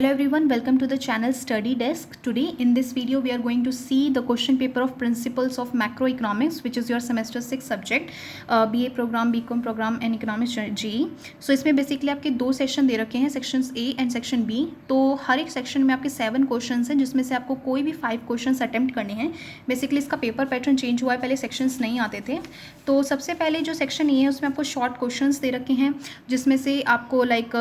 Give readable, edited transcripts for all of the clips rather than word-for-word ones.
Hello everyone, welcome to the channel Study Desk. Today in this video we are going to see the question paper of Principles of Macroeconomics, which is your semester 6 subject, BA program, BCom program and Economics GE. So इसमें basically आपके दो section दे रखे हैं, sections A and section B. तो हर एक section में आपके 7 questions हैं, जिसमें से आपको कोई भी 5 क्वेश्चंस अटेम्प्ट करने हैं. बेसिकली इसका पेपर पैटर्न चेंज हुआ है, पहले सेक्शंस नहीं आते थे. तो सबसे पहले जो सेक्शन ए है उसमें आपको शॉर्ट क्वेश्चंस दे रखे हैं, जिसमें से आपको लाइक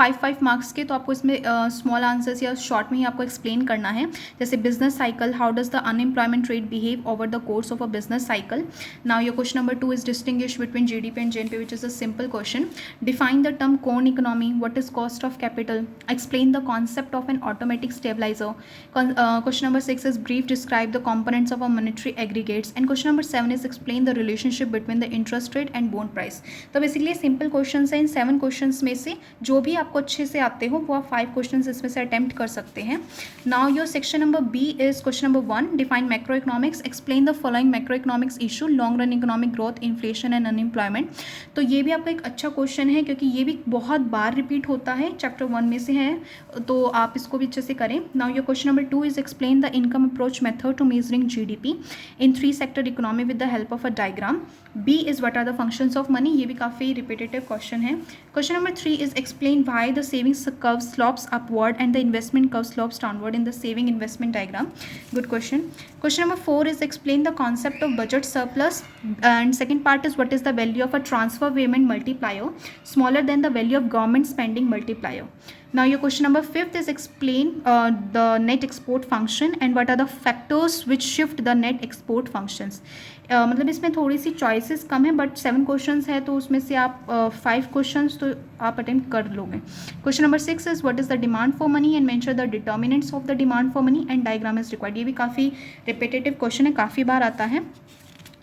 5 मार्क्स के, तो आपको इसमें स्मॉल आंसर्स या शॉर्ट में ही आपको एक्सप्लेन करना है. जैसे business cycle, how does the unemployment rate behave over the course of a business cycle. Now your question number 2 is distinguish between GDP and GNP, which is a simple question. Define the term cone economy, what is cost of capital, explain the concept of an automatic stabiliser. Question number 6 is brief describe the components of a monetary aggregates, and question number 7 is explain the relationship between the interest rate and bond price. तो basically simple questions हैं. इन 7 questions में से जो भी आपको अच्छे से आते हो वो आप 5 क्वेश्चंस इसमें से अटेम्प्ट कर सकते हैं. Now your section number B is question number 1, define macroeconomics, explain the following macroeconomics issue, long run economic growth, inflation and unemployment. तो ये भी आपका एक अच्छा क्वेश्चन है, क्योंकि ये भी बहुत बार रिपीट होता है, चैप्टर 1 में से है, तो आप इसको भी अच्छे से करें. Now your question number 2 is explain the income approach method to measuring GDP in 3 sector economy with the help of a diagram. B is what are the functions of money. ये भी काफ़ी repetitive question है. Question number 3 is explain why the savings curve slopes upward and the investment curve slopes downward in the saving investment diagram. Good question. Question number 4 is explain the concept of budget surplus, and second part is what is the value of a transfer payment multiplier smaller than the value of government spending multiplier. Now your question number 5th is explain the net export function and what are the factors which shift the net export functions. मतलब इसमें थोड़ी सी choices कम है, but 7 questions है, तो उसमें से आप 5 questions तो आप अटेम्प्ट कर लोगे. Question number 6 is what is the demand for money and mention the determinants of the demand for money and diagram is required. ये भी काफ़ी रिपीटेटिव क्वेश्चन है, काफ़ी बार आता है.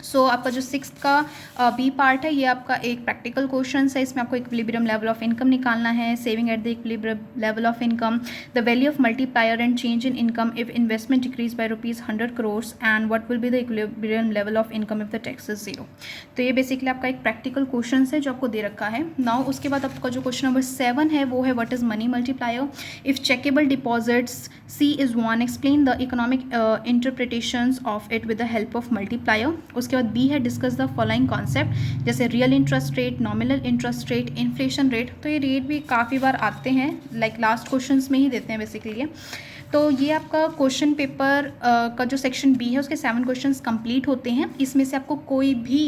सो आपका जो 6th का बी पार्ट है, ये आपका एक प्रैक्टिकल क्वेश्चन है. इसमें आपको इक्विलिब्रियम लेवल ऑफ इनकम निकालना है, saving at the equilibrium level of income, the value of multiplier and change in income if investment decrease by ₹100 crores, and what will be the equilibrium level of income if the tax is 0. तो ये basically आपका एक practical question है जो आपको दे रखा है. Now उसके बाद आपका जो क्वेश्चन नंबर 7 है वो है what is money multiplier. If checkable deposits C is 1, explain the economic interpretations of it with the help of multiplier. उसके बाद B है डिस्कस द फॉलोइंग कॉन्सेप्ट, जैसे real interest rate, nominal interest rate, inflation rate. तो ये rate भी काफ़ी बार आते हैं, लाइक लास्ट क्वेश्चंस में ही देते हैं बेसिकली. तो ये आपका क्वेश्चन पेपर का जो सेक्शन बी है उसके 7 क्वेश्चंस कंप्लीट होते हैं. इसमें से आपको कोई भी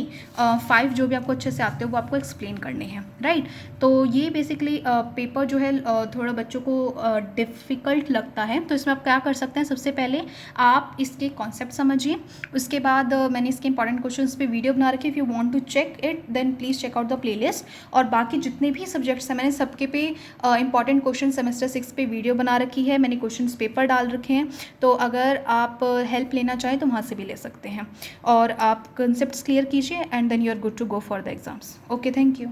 5 जो भी आपको अच्छे से आते हो वो आपको एक्सप्लेन करने हैं, राइट. तो ये बेसिकली पेपर जो है थोड़ा बच्चों को डिफ़िकल्ट लगता है. तो इसमें आप क्या कर सकते हैं, सबसे पहले आप इसके कॉन्सेप्ट समझिए. उसके बाद मैंने इसके इंपॉर्टेंट क्वेश्चंस पे वीडियो बना रखी है. If you want to check it then please check out the playlist. और बाकी जितने भी सब्जेक्ट्स हैं मैंने सबके पे इंपॉर्टेंट क्वेश्चन सेमेस्टर 6 पे वीडियो बना रखी है, मैंने क्वेश्चन पेपर डाल रखे हैं. तो अगर आप हेल्प लेना चाहें तो वहाँ से भी ले सकते हैं. और आप कंसेप्ट्स क्लियर कीजिए and then you are good to go for the exams. Okay, thank you.